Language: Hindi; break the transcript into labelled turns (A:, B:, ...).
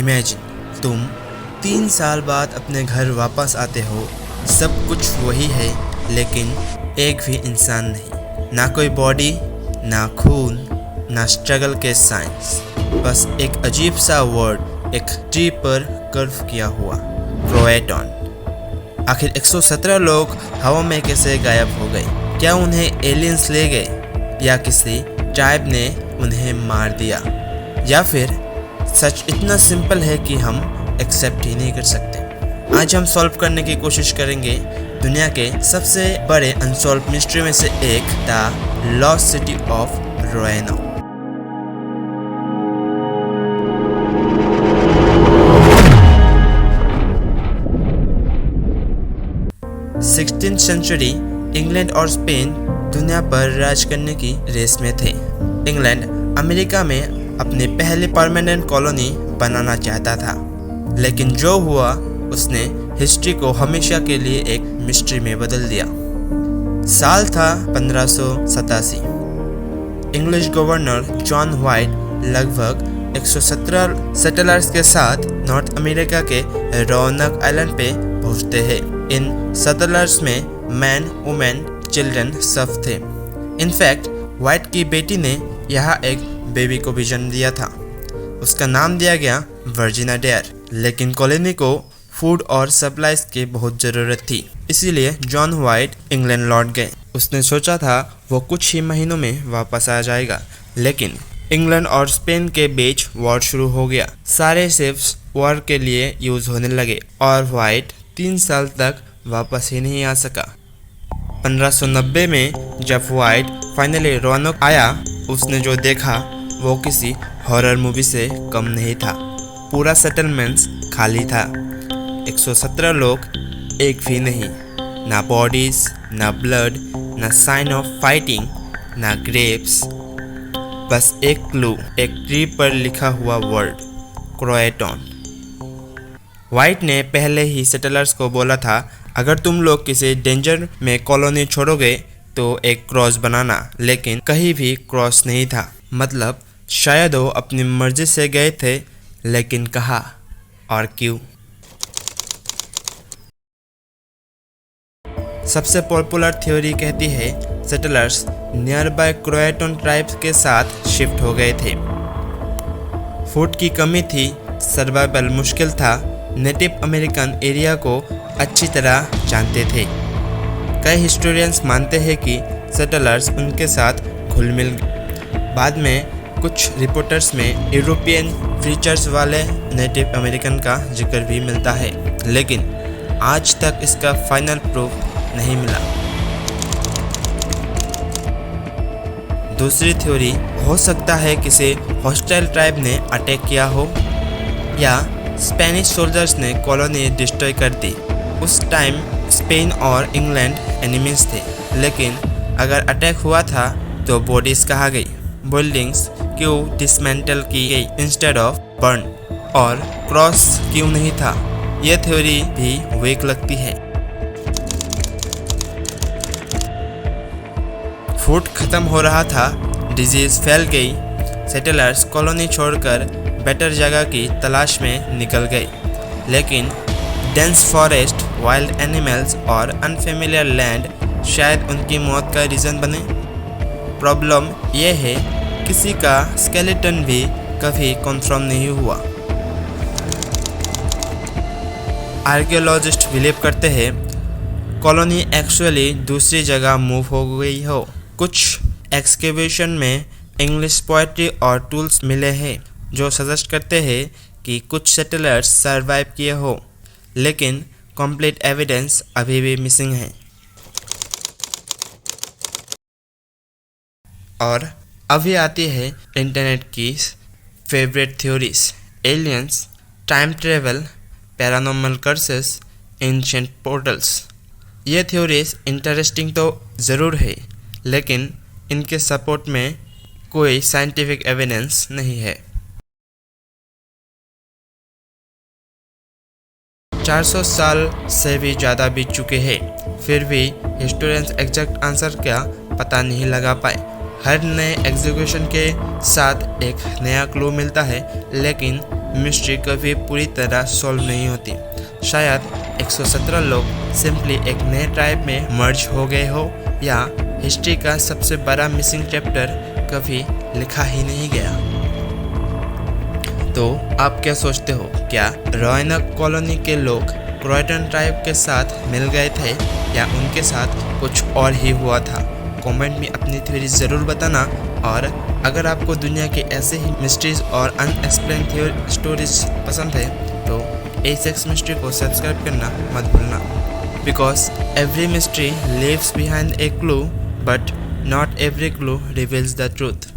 A: इमेजिन तुम 3 साल बाद अपने घर वापस आते हो, सब कुछ वही है लेकिन एक भी इंसान नहीं, ना कोई बॉडी, ना खून, ना स्ट्रगल के साइंस, बस एक अजीब सा वर्ड एक ट्री पर कर्व किया हुआ, क्रोएटॉन। आखिर 117 लोग हवा में कैसे गायब हो गए? क्या उन्हें एलियंस ले गए या किसी ट्राइब ने उन्हें मार दिया, या फिर सच इतना सिंपल है कि हम एक्सेप्ट ही नहीं कर सकते? आज हम सॉल्व करने की कोशिश करेंगे दुनिया के सबसे बड़े अनसॉल्व मिस्ट्री में से एक, the lost city of Roanoke. Sixteenth century England और स्पेन दुनिया पर राज करने की रेस में थे। इंग्लैंड अमेरिका में अपनी पहली परमानेंट कॉलोनी बनाना चाहता था, लेकिन जो हुआ उसने हिस्ट्री को हमेशा के लिए एक मिस्ट्री में बदल दिया। साल था 1587। इंग्लिश गवर्नर जॉन व्हाइट लगभग 117 सेटलर्स के साथ नॉर्थ अमेरिका के रोनक आइलैंड पे पहुंचते हैं। इन सेटलर्स में मैन, वुमेन, चिल्ड्रन सब थे। इनफैक्ट व्हाइट की बेटी ने यहाँ एक बेबी को भी जन्म दिया था। उसका नाम दिया गया वर्जिना डेयर। लेकिन कॉलोनी को फूड और सप्लाईज की बहुत ज़रूरत थी, इसीलिए जॉन व्हाइट इंग्लैंड लौट गए। उसने सोचा था वो कुछ ही महीनों में वापस आ जाएगा, लेकिन इंग्लैंड और स्पेन के बीच वॉर शुरू हो गया। सारे शिप्स वॉर के लिए यूज होने लगे और व्हाइट 3 साल तक वापस ही नहीं आ सका। 1590 में जब व्हाइट फाइनली रोanoke आया, उसने जो देखा वो किसी हॉरर मूवी से कम नहीं था। पूरा सेटलमेंट्स खाली था, 117 लोग, एक भी नहीं, ना बॉडीज, ना ब्लड, ना साइन ऑफ फाइटिंग, ना ग्रेव्स, बस एक क्लू, एक ट्री पर लिखा हुआ वर्ड, क्रोएटॉन। व्हाइट ने पहले ही सेटलर्स को बोला था, अगर तुम लोग किसी डेंजर में कॉलोनी छोड़ोगे तो एक क्रॉस बनाना, लेकिन कहीं भी क्रॉस नहीं था। मतलब शायद वो अपनी मर्जी से गए थे, लेकिन कहाँ और क्यों? सबसे पॉपुलर थ्योरी कहती है सेटलर्स नियर बाय क्रोएटॉन ट्राइब्स के साथ शिफ्ट हो गए थे। फूड की कमी थी, सर्वाइवल मुश्किल था, नेटिव अमेरिकन एरिया को अच्छी तरह जानते थे। कई हिस्टोरियंस मानते हैं कि सेटलर्स उनके साथ घुल मिल गए। बाद में कुछ रिपोर्टर्स में यूरोपियन फीचर्स वाले नेटिव अमेरिकन का जिक्र भी मिलता है, लेकिन आज तक इसका फाइनल प्रूफ नहीं मिला। दूसरी थ्योरी, हो सकता है किसी हॉस्टाइल ट्राइब ने अटैक किया हो या स्पेनिश सोल्जर्स ने कॉलोनी डिस्ट्रॉय कर दी। उस टाइम स्पेन और इंग्लैंड एनिमीज थे, लेकिन अगर अटैक हुआ था तो बॉडीज कहाँ गई, बिल्डिंग्स क्यों डिसमेंटल की गई इंस्टेड ऑफ बर्न, और क्रॉस क्यों नहीं था? यह थ्योरी भी वीक लगती है। फूड खत्म हो रहा था, डिजीज फैल गई, सेटलर्स कॉलोनी छोड़कर बेटर जगह की तलाश में निकल गए, लेकिन डेंस फॉरेस्ट, वाइल्ड एनिमल्स और अनफेमिलियर लैंड शायद उनकी मौत का रीज़न बने। प्रॉब्लम यह है किसी का स्केलेटन भी कभी कंफर्म नहीं हुआ। आर्कियोलॉजिस्ट बिलीव करते हैं कॉलोनी एक्चुअली दूसरी जगह मूव हो गई हो। कुछ एक्सकेवेशन में इंग्लिश पोएट्री और टूल्स मिले हैं जो सजेस्ट करते हैं कि कुछ सेटलर्स सर्वाइव किए हो, लेकिन कंप्लीट एविडेंस अभी भी मिसिंग है। और अभी आती है इंटरनेट की favourite theories, aliens, time travel, paranormal curses, ancient portals. ये थ्योरीज इंटरेस्टिंग तो ज़रूर है, लेकिन इनके सपोर्ट में कोई साइंटिफिक एविडेंस नहीं है। 400 साल से भी ज़्यादा बीत चुके हैं, फिर भी हिस्टोरियंस एग्जैक्ट आंसर का पता नहीं लगा पाए। हर नए एग्जीक्यूशन के साथ एक नया क्लू मिलता है, लेकिन मिस्ट्री कभी पूरी तरह सॉल्व नहीं होती। शायद 117 लोग सिंपली एक नए ट्राइब में मर्ज हो गए हो, या हिस्ट्री का सबसे बड़ा मिसिंग चैप्टर कभी लिखा ही नहीं गया। तो आप क्या सोचते हो, क्या रोanoke कॉलोनी के लोग क्रॉयटन ट्राइब के साथ मिल गए थे, या उनके साथ कुछ और ही हुआ था? कमेंट में अपनी थ्योरी ज़रूर बताना। और अगर आपको दुनिया के ऐसे ही मिस्ट्रीज और अनएक्सप्लेन स्टोरीज पसंद है तो A6 मिस्ट्री को सब्सक्राइब करना मत भूलना, because every mystery lives behind a clue but not every clue reveals the truth.